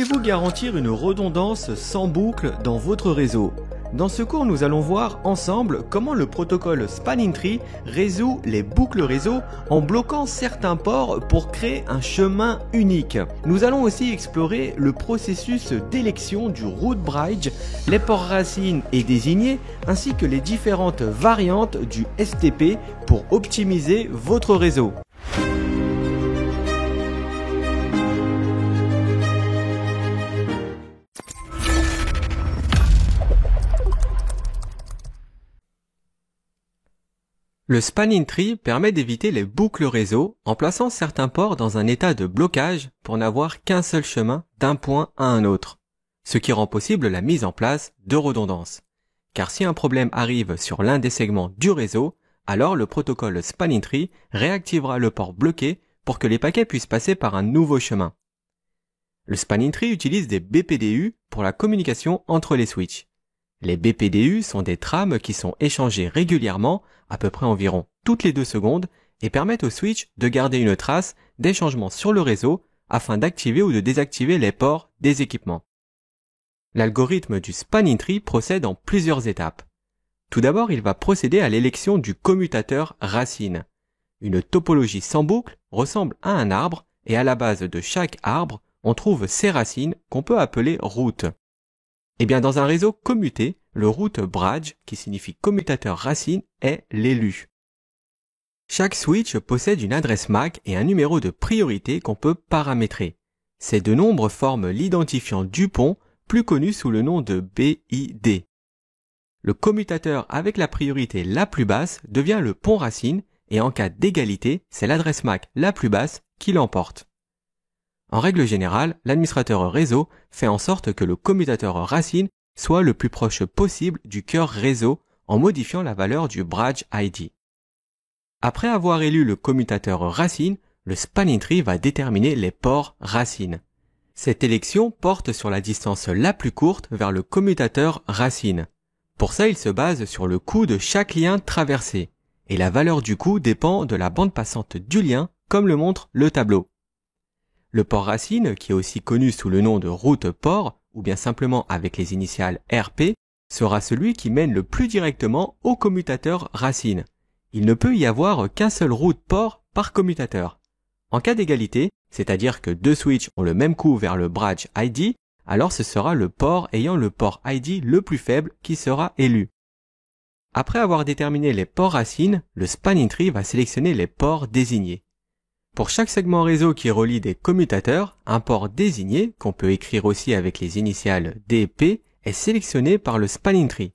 Voulez-vous garantir une redondance sans boucle dans votre réseau? Dans ce cours, nous allons voir ensemble comment le protocole Spanning Tree résout les boucles réseau en bloquant certains ports pour créer un chemin unique. Nous allons aussi explorer le processus d'élection du root bridge, les ports racines et désignés, ainsi que les différentes variantes du STP pour optimiser votre réseau. Le Spanning Tree permet d'éviter les boucles réseau en plaçant certains ports dans un état de blocage pour n'avoir qu'un seul chemin d'un point à un autre, ce qui rend possible la mise en place de redondances. Car si un problème arrive sur l'un des segments du réseau, alors le protocole Spanning Tree réactivera le port bloqué pour que les paquets puissent passer par un nouveau chemin. Le Spanning Tree utilise des BPDU pour la communication entre les switches. Les BPDU sont des trames qui sont échangées régulièrement, à peu près environ toutes les 2 secondes, et permettent au switch de garder une trace des changements sur le réseau afin d'activer ou de désactiver les ports des équipements. L'algorithme du Spanning Tree procède en plusieurs étapes. Tout d'abord, il va procéder à l'élection du commutateur racine. Une topologie sans boucle ressemble à un arbre et à la base de chaque arbre, on trouve ses racines qu'on peut appeler routes. Eh bien, dans un réseau commuté, le root bridge, qui signifie commutateur racine, est l'élu. Chaque switch possède une adresse MAC et un numéro de priorité qu'on peut paramétrer. Ces deux nombres forment l'identifiant du pont, plus connu sous le nom de BID. Le commutateur avec la priorité la plus basse devient le pont racine et en cas d'égalité, c'est l'adresse MAC la plus basse qui l'emporte. En règle générale, l'administrateur réseau fait en sorte que le commutateur racine soit le plus proche possible du cœur réseau en modifiant la valeur du bridge ID. Après avoir élu le commutateur racine, le Spanning Tree va déterminer les ports racines. Cette élection porte sur la distance la plus courte vers le commutateur racine. Pour ça, il se base sur le coût de chaque lien traversé, et la valeur du coût dépend de la bande passante du lien, comme le montre le tableau. Le port racine, qui est aussi connu sous le nom de route port, ou bien simplement avec les initiales RP, sera celui qui mène le plus directement au commutateur racine. Il ne peut y avoir qu'un seul route port par commutateur. En cas d'égalité, c'est-à-dire que 2 switches ont le même coût vers le bridge ID, alors ce sera le port ayant le port ID le plus faible qui sera élu. Après avoir déterminé les ports racines, le Spanning Tree va sélectionner les ports désignés. Pour chaque segment réseau qui relie des commutateurs, un port désigné, qu'on peut écrire aussi avec les initiales DP, est sélectionné par le Spanning Tree.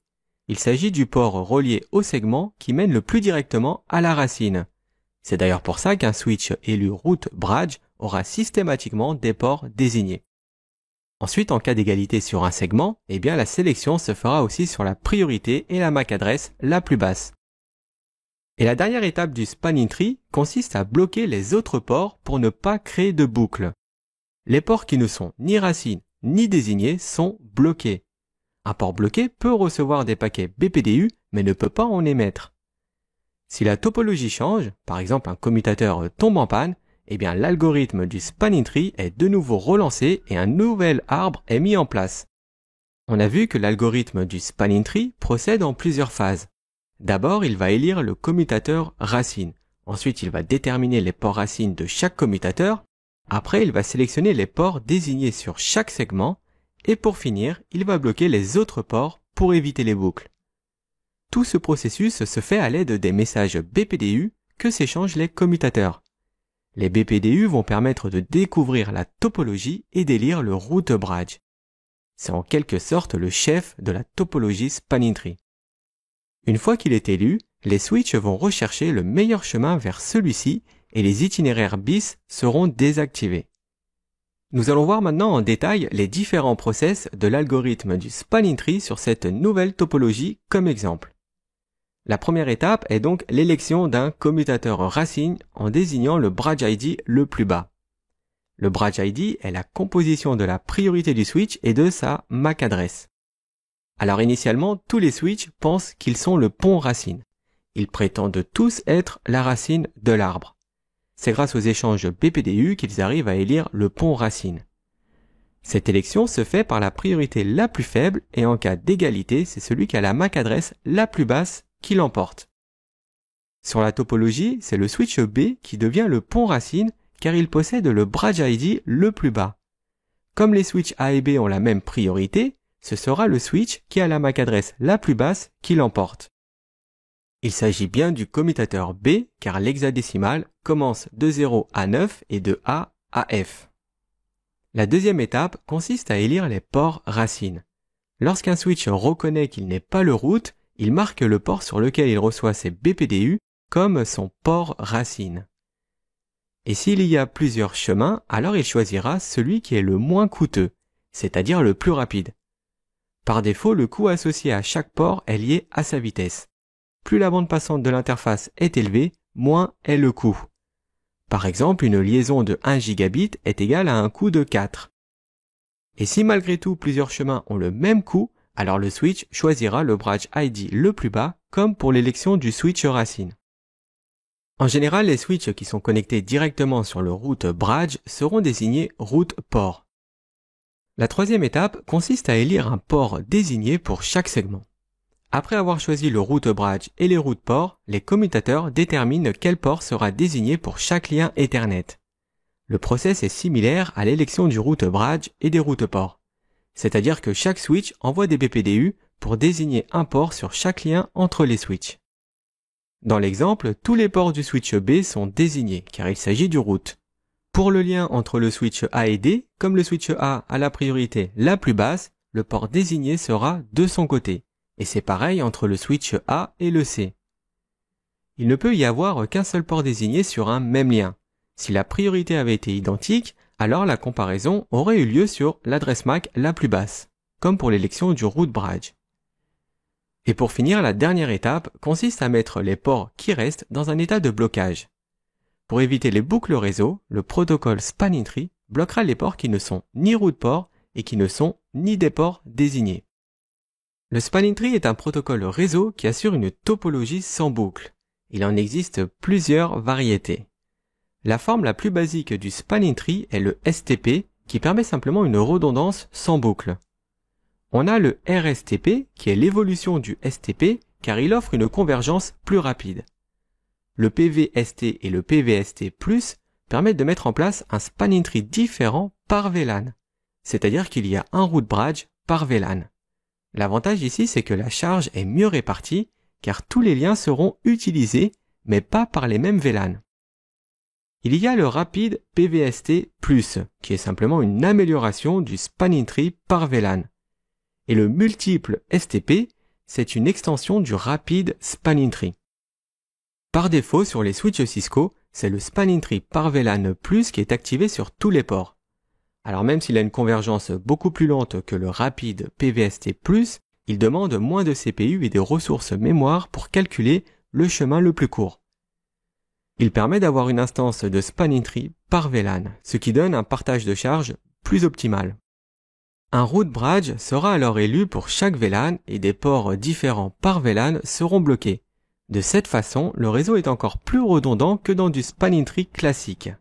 Il s'agit du port relié au segment qui mène le plus directement à la racine. C'est d'ailleurs pour ça qu'un switch élu root bridge aura systématiquement des ports désignés. Ensuite, en cas d'égalité sur un segment, eh bien la sélection se fera aussi sur la priorité et la MAC adresse la plus basse. Et la dernière étape du Spanning Tree consiste à bloquer les autres ports pour ne pas créer de boucle. Les ports qui ne sont ni racines ni désignés sont bloqués. Un port bloqué peut recevoir des paquets BPDU mais ne peut pas en émettre. Si la topologie change, par exemple un commutateur tombe en panne, eh bien l'algorithme du Spanning Tree est de nouveau relancé et un nouvel arbre est mis en place. On a vu que l'algorithme du Spanning Tree procède en plusieurs phases. D'abord, il va élire le commutateur racine. Ensuite, il va déterminer les ports racines de chaque commutateur. Après, il va sélectionner les ports désignés sur chaque segment. Et pour finir, il va bloquer les autres ports pour éviter les boucles. Tout ce processus se fait à l'aide des messages BPDU que s'échangent les commutateurs. Les BPDU vont permettre de découvrir la topologie et d'élire le root bridge. C'est en quelque sorte le chef de la topologie Spanning Tree. Une fois qu'il est élu, les switches vont rechercher le meilleur chemin vers celui-ci et les itinéraires bis seront désactivés. Nous allons voir maintenant en détail les différents process de l'algorithme du Spanning Tree sur cette nouvelle topologie comme exemple. La première étape est donc l'élection d'un commutateur racine en désignant le bridge ID le plus bas. Le bridge ID est la composition de la priorité du switch et de sa MAC adresse. Alors initialement, tous les switches pensent qu'ils sont le pont racine. Ils prétendent tous être la racine de l'arbre. C'est grâce aux échanges BPDU qu'ils arrivent à élire le pont racine. Cette élection se fait par la priorité la plus faible et en cas d'égalité, c'est celui qui a la MAC adresse la plus basse qui l'emporte. Sur la topologie, c'est le switch B qui devient le pont racine car il possède le bridge ID le plus bas. Comme les switches A et B ont la même priorité, ce sera le switch qui a la MAC adresse la plus basse qui l'emporte. Il s'agit bien du commutateur B car l'hexadécimal commence de 0 à 9 et de A à F. La deuxième étape consiste à élire les ports racines. Lorsqu'un switch reconnaît qu'il n'est pas le root, il marque le port sur lequel il reçoit ses BPDU comme son port racine. Et s'il y a plusieurs chemins, alors il choisira celui qui est le moins coûteux, c'est-à-dire le plus rapide. Par défaut, le coût associé à chaque port est lié à sa vitesse. Plus la bande passante de l'interface est élevée, moins est le coût. Par exemple, une liaison de 1 gigabit est égale à un coût de 4. Et si malgré tout plusieurs chemins ont le même coût, alors le switch choisira le bridge ID le plus bas, comme pour l'élection du switch racine. En général, les switches qui sont connectés directement sur le root bridge seront désignés root port. La troisième étape consiste à élire un port désigné pour chaque segment. Après avoir choisi le root bridge et les root ports, les commutateurs déterminent quel port sera désigné pour chaque lien Ethernet. Le process est similaire à l'élection du root bridge et des root ports. C'est-à-dire que chaque switch envoie des BPDU pour désigner un port sur chaque lien entre les switches. Dans l'exemple, tous les ports du switch B sont désignés car il s'agit du root. Pour le lien entre le switch A et D, comme le switch A a la priorité la plus basse, le port désigné sera de son côté. Et c'est pareil entre le switch A et le C. Il ne peut y avoir qu'un seul port désigné sur un même lien. Si la priorité avait été identique, alors la comparaison aurait eu lieu sur l'adresse MAC la plus basse, comme pour l'élection du root bridge. Et pour finir, la dernière étape consiste à mettre les ports qui restent dans un état de blocage. Pour éviter les boucles réseau, le protocole Spanning Tree bloquera les ports qui ne sont ni root ports et qui ne sont ni des ports désignés. Le Spanning Tree est un protocole réseau qui assure une topologie sans boucle. Il en existe plusieurs variétés. La forme la plus basique du Spanning Tree est le STP qui permet simplement une redondance sans boucle. On a le RSTP qui est l'évolution du STP car il offre une convergence plus rapide. Le PVST et le PVST+, permettent de mettre en place un Spanning Tree différent par VLAN, c'est-à-dire qu'il y a un root bridge par VLAN. L'avantage ici, c'est que la charge est mieux répartie, car tous les liens seront utilisés, mais pas par les mêmes VLAN. Il y a le rapide PVST+, qui est simplement une amélioration du Spanning Tree par VLAN. Et le multiple STP, c'est une extension du rapide Spanning Tree. Par défaut, sur les switches Cisco, c'est le Spanning Tree par VLAN+, qui est activé sur tous les ports. Alors même s'il a une convergence beaucoup plus lente que le rapide PVST+, il demande moins de CPU et des ressources mémoire pour calculer le chemin le plus court. Il permet d'avoir une instance de Spanning Tree par VLAN, ce qui donne un partage de charge plus optimal. Un root bridge sera alors élu pour chaque VLAN et des ports différents par VLAN seront bloqués. De cette façon, le réseau est encore plus redondant que dans du Spanning Tree classique.